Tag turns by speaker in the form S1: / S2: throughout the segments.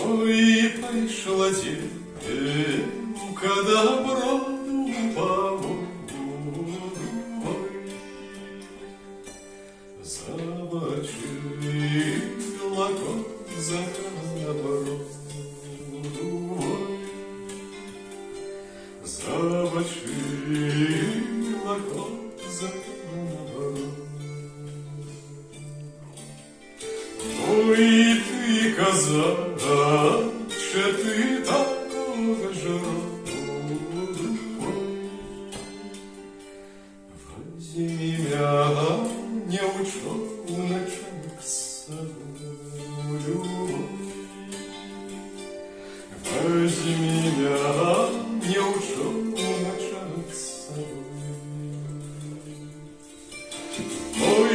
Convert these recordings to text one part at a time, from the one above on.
S1: Ой, прийшла дівка доброду по воду, забочила коза на бороду, забочила коза на бороду. Ой, ти коза, че ти такого ж роду? Возьми меня не учёночек с собою, возьми меня не учёночек с собой. Ой,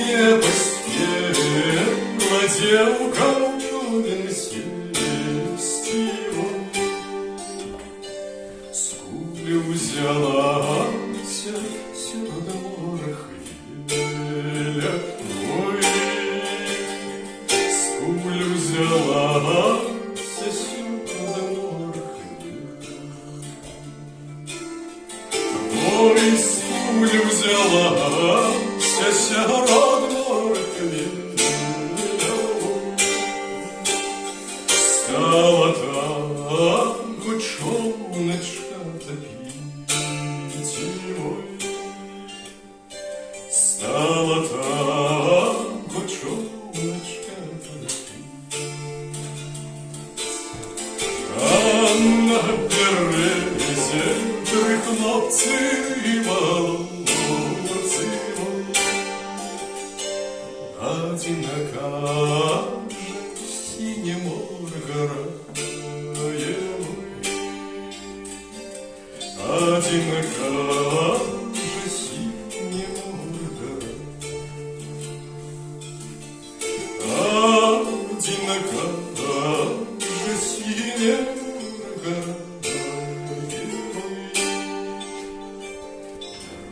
S1: не поспела девка в чёрном сесть его, скулю взялась сюда хвиля. Ой, скулю взялась сюда хвиля. Ой, скулю взялась сюда хвиля. Стала там учёночка топить его, стала там учёночка топить. А на березе три хлопцы и молодцы, один окажет синим горою, один окажет синим горою, один окажет синим горою.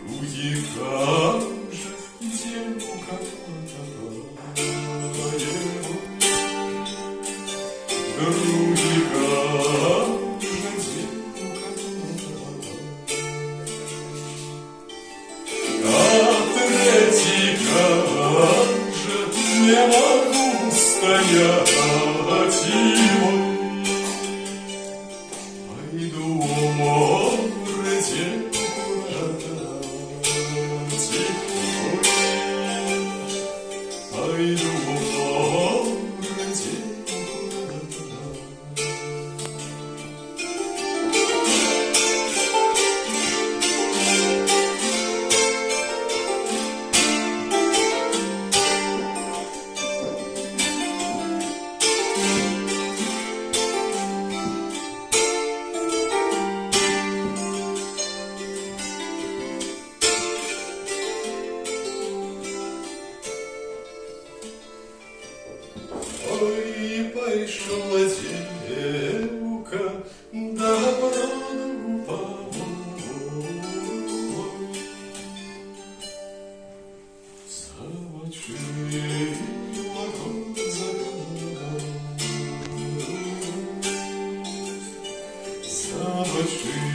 S1: Други кажет девка други кажет девка, а третий кажет не могу стоять его. Пойду в море девку надо, пойду в море девку надо. Ой, пошла девка доброду по воду, замочила коза на бороду, замочила